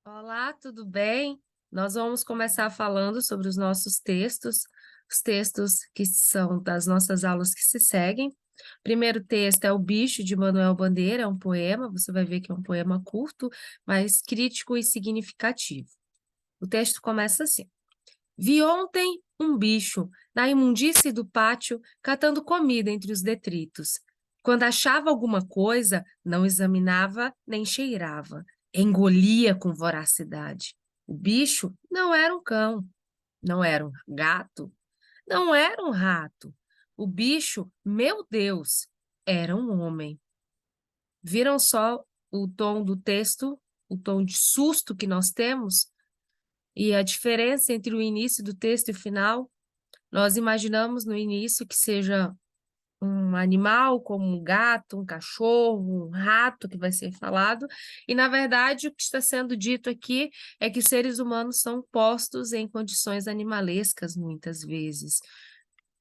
Olá, tudo bem? Nós vamos começar falando sobre os nossos textos, os textos que são das nossas aulas que se seguem. O primeiro texto é O Bicho, de Manuel Bandeira, é um poema, você vai ver que é um poema curto, mas crítico e significativo. O texto começa assim: Vi ontem um bicho na imundície do pátio catando comida entre os detritos. Quando achava alguma coisa, não examinava nem cheirava, engolia com voracidade. O bicho não era um cão, não era um gato, não era um rato. O bicho, meu Deus, era um homem. Viram só o tom do texto, o tom de susto que nós temos? E a diferença entre o início do texto e o final? Nós imaginamos no início que seja um animal, como um gato, um cachorro, um rato que vai ser falado, e na verdade o que está sendo dito aqui é que os seres humanos são postos em condições animalescas muitas vezes.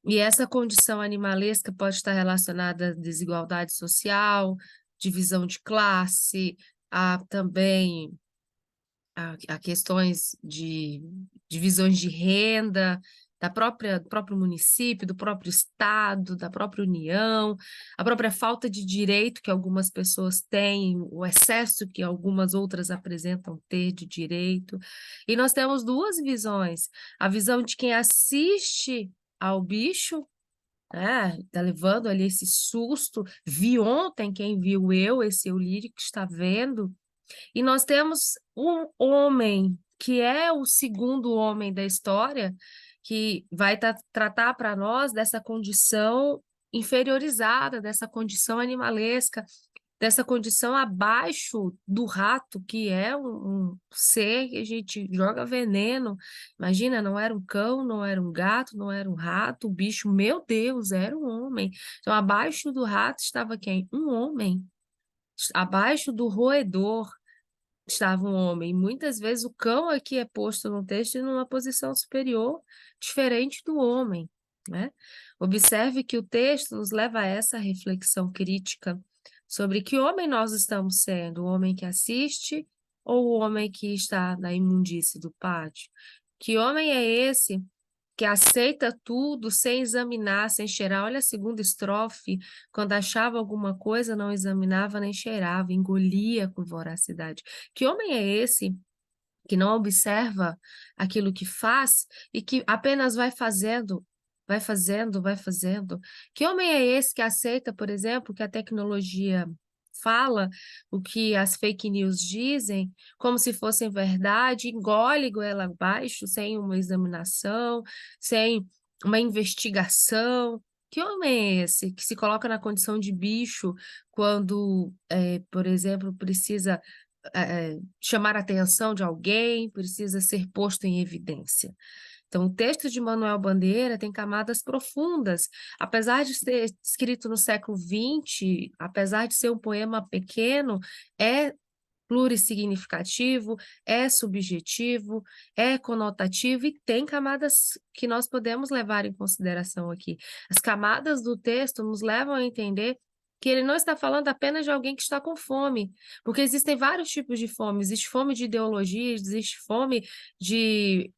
E essa condição animalesca pode estar relacionada à desigualdade social, divisão de classe, a também a questões de divisões de renda, do próprio município, do próprio estado, da própria União, a própria falta de direito que algumas pessoas têm, o excesso que algumas outras apresentam ter de direito. E nós temos duas visões: a visão de quem assiste ao bicho, né, tá levando ali esse susto, vi ontem, quem viu eu, esse eu lírico está vendo, e nós temos um homem, que é o segundo homem da história, que vai tratar para nós dessa condição inferiorizada, dessa condição animalesca, dessa condição abaixo do rato, que é um ser que a gente joga veneno. Imagina, não era um cão, não era um gato, não era um rato, o bicho, meu Deus, era um homem. Então, abaixo do rato estava quem? Um homem. Abaixo do roedor estava um homem. Muitas vezes o cão aqui é posto no texto em uma posição superior, diferente do homem, né? Observe que o texto nos leva a essa reflexão crítica sobre que homem nós estamos sendo, o homem que assiste ou o homem que está na imundície do pátio? Que homem é esse que aceita tudo sem examinar, sem cheirar? Olha a segunda estrofe: quando achava alguma coisa, não examinava nem cheirava, engolia com voracidade. Que homem é esse que não observa aquilo que faz e que apenas vai fazendo, vai fazendo, vai fazendo? Que homem é esse que aceita, por exemplo, que a tecnologia fala, o que as fake news dizem, como se fossem verdade, engole goela abaixo, sem uma examinação, sem uma investigação? Que homem é esse que se coloca na condição de bicho quando, por exemplo, precisa chamar a atenção de alguém, precisa ser posto em evidência? Então, o texto de Manuel Bandeira tem camadas profundas. Apesar de ser escrito no século XX, apesar de ser um poema pequeno, é plurissignificativo, é subjetivo, é conotativo e tem camadas que nós podemos levar em consideração aqui. As camadas do texto nos levam a entender que ele não está falando apenas de alguém que está com fome, porque existem vários tipos de fome. Existe fome de ideologias, existe fome de,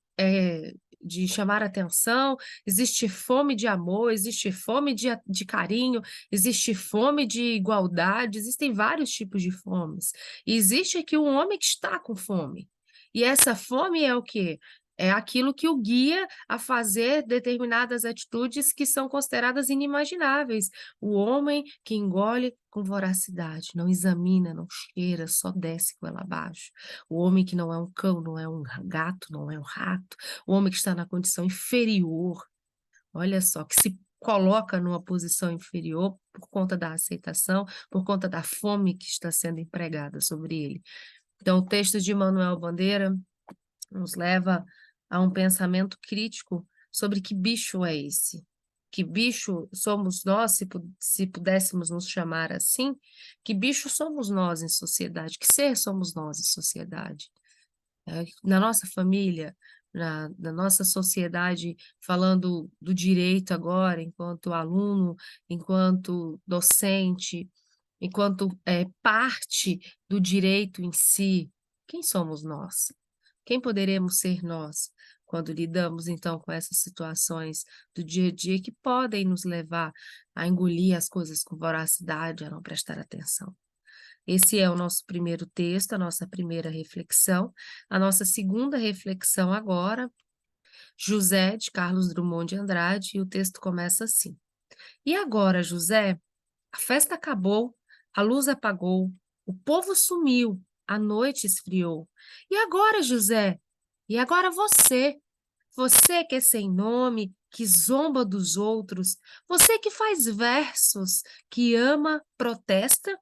de chamar atenção, existe fome de amor, existe fome de carinho, existe fome de igualdade, existem vários tipos de fomes. E existe aqui um homem que está com fome. E essa fome é o quê? É aquilo que o guia a fazer determinadas atitudes que são consideradas inimagináveis. O homem que engole com voracidade, não examina, não cheira, só desce com ela abaixo. O homem que não é um cão, não é um gato, não é um rato. O homem que está na condição inferior, olha só, que se coloca numa posição inferior por conta da aceitação, por conta da fome que está sendo empregada sobre ele. Então, o texto de Manuel Bandeira nos leva a um pensamento crítico sobre que bicho é esse. Que bicho somos nós, se pudéssemos nos chamar assim? Que bicho somos nós em sociedade? Que ser somos nós em sociedade? Na nossa família, na nossa sociedade, falando do direito agora, enquanto aluno, enquanto docente, enquanto parte do direito em si. Quem somos nós? Quem poderemos ser nós quando lidamos, então, com essas situações do dia a dia que podem nos levar a engolir as coisas com voracidade, a não prestar atenção? Esse é o nosso primeiro texto, a nossa primeira reflexão. A nossa segunda reflexão agora, José, de Carlos Drummond de Andrade, e o texto começa assim. E agora, José, a festa acabou, a luz apagou, o povo sumiu, a noite esfriou. E agora, José? E agora você? Você que é sem nome, que zomba dos outros, você que faz versos, que ama, protesta?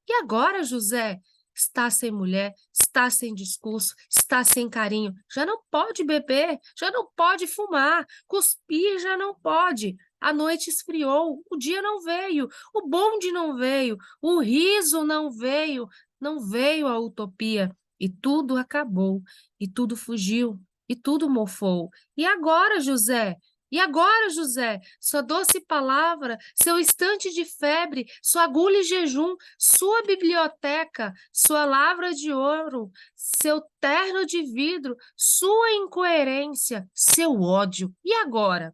E agora, José? Está sem mulher, está sem discurso, está sem carinho. Já não pode beber, já não pode fumar, cuspir já não pode. A noite esfriou, o dia não veio, o bonde não veio, o riso não veio, não veio a utopia. E tudo acabou, e tudo fugiu, e tudo mofou. E agora, José? E agora, José? Sua doce palavra, seu instante de febre, sua agulha e jejum, sua biblioteca, sua lavra de ouro, seu terno de vidro, sua incoerência, seu ódio. E agora?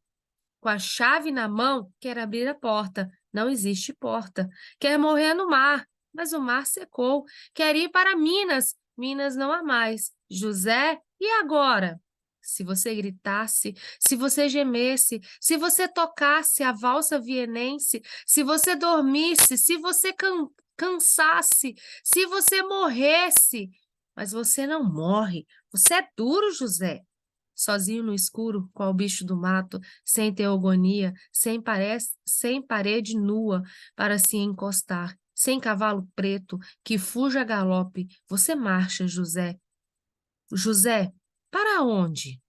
Com a chave na mão, quer abrir a porta. Não existe porta. Quer morrer no mar, mas o mar secou. Quer ir para Minas, Minas não há mais. José, e agora? Se você gritasse, se você gemesse, se você tocasse a valsa vienense, se você dormisse, se você cansasse, se você morresse. Mas você não morre. Você é duro, José. Sozinho no escuro, qual bicho do mato, sem teogonia, sem parede nua para se encostar, sem cavalo preto que fuja a galope, você marcha, José. José, para onde?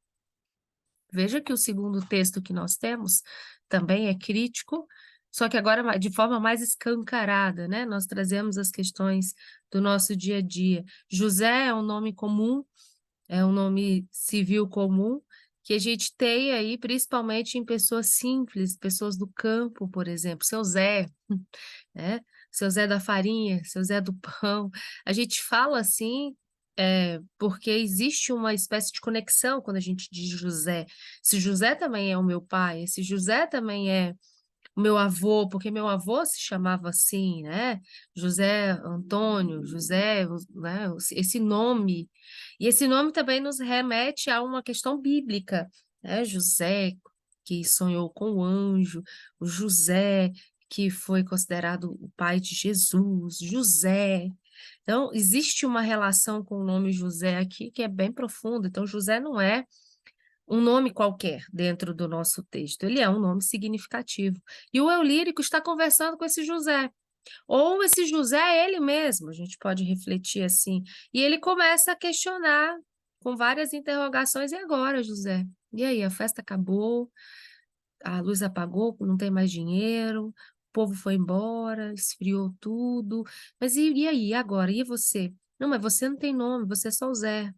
Veja que o segundo texto que nós temos também é crítico, só que agora de forma mais escancarada, né? Nós trazemos as questões do nosso dia a dia. José é um nome comum, é um nome civil comum, que a gente tem aí, principalmente em pessoas simples, pessoas do campo, por exemplo, seu Zé, né? Seu Zé da farinha, seu Zé do pão. A gente fala assim, porque existe uma espécie de conexão quando a gente diz José. Esse José também é o meu pai, esse José também é o meu avô, porque meu avô se chamava assim, né? José Antônio, José, né? Esse nome. E esse nome também nos remete a uma questão bíblica, né? José, que sonhou com o anjo, o José, que foi considerado o pai de Jesus, José. Então, existe uma relação com o nome José aqui que é bem profunda. Então, José não é um nome qualquer dentro do nosso texto, ele é um nome significativo. E o eu lírico está conversando com esse José, ou esse José é ele mesmo, a gente pode refletir assim. E ele começa a questionar com várias interrogações, e agora, José? E aí, a festa acabou, a luz apagou, não tem mais dinheiro, o povo foi embora, esfriou tudo, mas e aí, e agora? E você? Não, mas você não tem nome, você é só o Zé.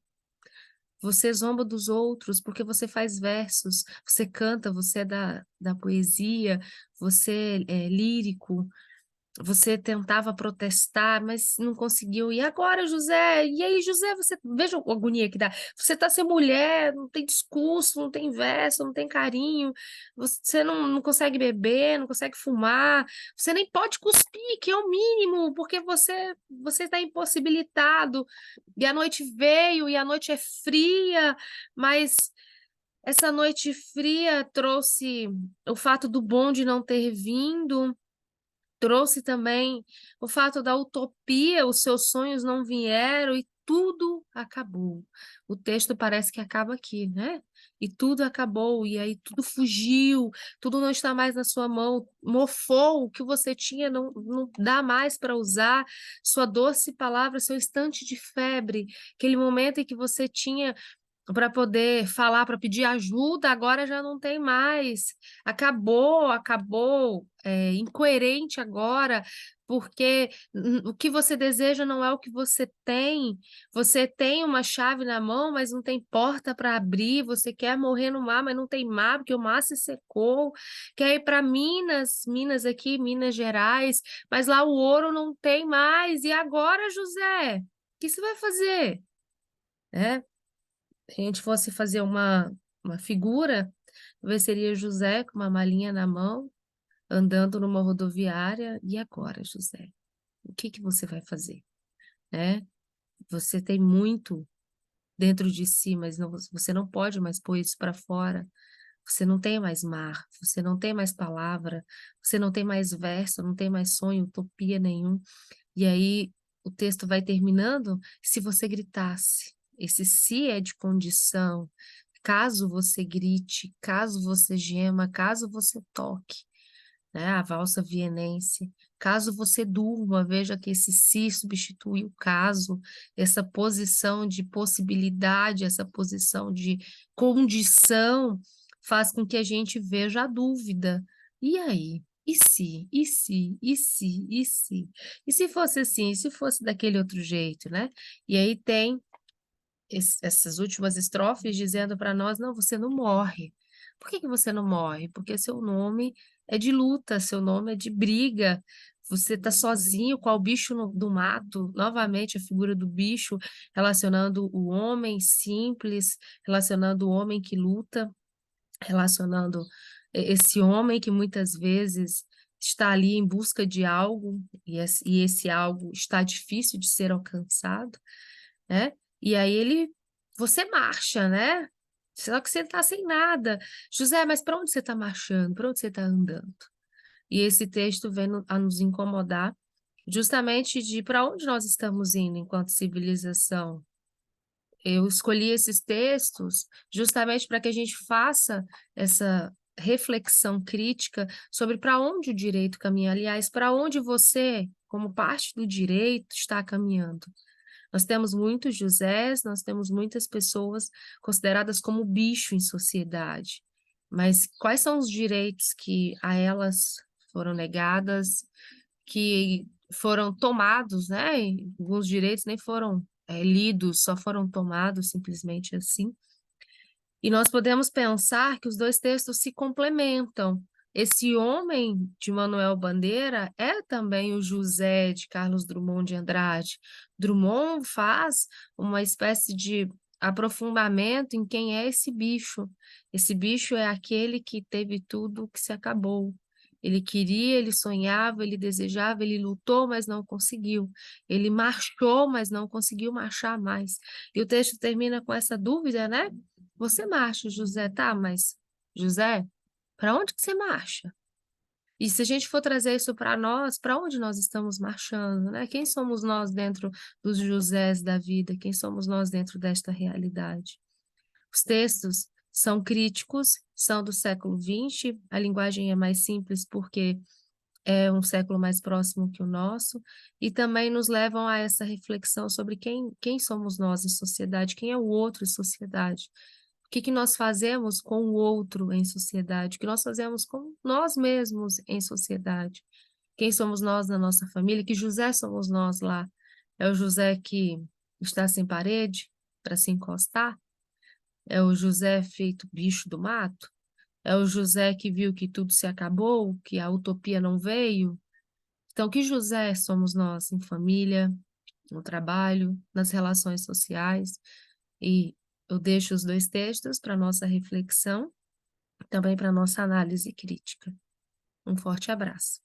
Você zomba dos outros porque você faz versos, você canta, você é da poesia, você é lírico, você tentava protestar, mas não conseguiu. E agora, José? E aí, José, você veja a agonia que dá. Você está sem mulher, não tem discurso, não tem verso, não tem carinho, você não consegue beber, não consegue fumar, você nem pode cuspir, que é o mínimo, porque você está impossibilitado. E a noite veio, e a noite é fria, mas essa noite fria trouxe o fato do bonde não ter vindo, trouxe também o fato da utopia, os seus sonhos não vieram e tudo acabou. O texto parece que acaba aqui, né? E tudo acabou, e aí tudo fugiu, tudo não está mais na sua mão, mofou, o que você tinha não dá mais para usar, sua doce palavra, seu instante de febre, aquele momento em que você tinha para poder falar, para pedir ajuda, agora já não tem mais. Acabou, incoerente agora, porque o que você deseja não é o que você tem. Você tem uma chave na mão, mas não tem porta para abrir. Você quer morrer no mar, mas não tem mar, porque o mar se secou. Quer ir para Minas, Minas aqui, Minas Gerais, mas lá o ouro não tem mais. E agora, José? O que você vai fazer? né? Se a gente fosse fazer uma figura, talvez seria José com uma malinha na mão, andando numa rodoviária. E agora, José? O que que você vai fazer, né? Você tem muito dentro de si, mas você não pode mais pôr isso para fora. Você não tem mais mar, você não tem mais palavra, você não tem mais verso, não tem mais sonho, utopia nenhum. E aí o texto vai terminando, se você gritasse. Esse se é de condição. Caso você grite, caso você gema, caso você toque, né? A valsa vienense. Caso você durma, veja que esse se substitui o caso, essa posição de possibilidade, essa posição de condição, faz com que a gente veja a dúvida. E aí? E se? E se? E se? E se? E se fosse assim? E se fosse daquele outro jeito, né? E aí tem essas últimas estrofes dizendo para nós, não, você não morre. Por que que você não morre? Porque seu nome é de luta, seu nome é de briga, você está sozinho, qual bicho do mato, novamente a figura do bicho, relacionando o homem simples, relacionando o homem que luta, relacionando esse homem que muitas vezes está ali em busca de algo, e esse algo está difícil de ser alcançado, né? E aí você marcha, né? Só que você está sem nada. José, mas para onde você está marchando? Para onde você está andando? E esse texto vem a nos incomodar, justamente de para onde nós estamos indo enquanto civilização. Eu escolhi esses textos justamente para que a gente faça essa reflexão crítica sobre para onde o direito caminha. Aliás, para onde você, como parte do direito, está caminhando. Nós temos muitos Josés, nós temos muitas pessoas consideradas como bicho em sociedade. Mas quais são os direitos que a elas foram negadas, que foram tomados, né? E alguns direitos nem foram lidos, só foram tomados simplesmente assim. E nós podemos pensar que os dois textos se complementam. Esse homem de Manuel Bandeira é também o José de Carlos Drummond de Andrade. Drummond faz uma espécie de aprofundamento em quem é esse bicho. Esse bicho é aquele que teve tudo que se acabou. Ele queria, ele sonhava, ele desejava, ele lutou, mas não conseguiu. Ele marchou, mas não conseguiu marchar mais. E o texto termina com essa dúvida, né? Você marcha, José, tá? Mas, José, para onde que você marcha? E se a gente for trazer isso para nós, para onde nós estamos marchando, né? Quem somos nós dentro dos Josés da vida? Quem somos nós dentro desta realidade? Os textos são críticos, são do século XX, a linguagem é mais simples porque é um século mais próximo que o nosso, e também nos levam a essa reflexão sobre quem somos nós em sociedade, quem é o outro em sociedade. O que que nós fazemos com o outro em sociedade? O que nós fazemos com nós mesmos em sociedade? Quem somos nós na nossa família? Que José somos nós lá? É o José que está sem parede para se encostar? É o José feito bicho do mato? É o José que viu que tudo se acabou, que a utopia não veio? Então, que José somos nós em família, no trabalho, nas relações sociais? E eu deixo os dois textos para nossa reflexão, também para nossa análise crítica. Um forte abraço.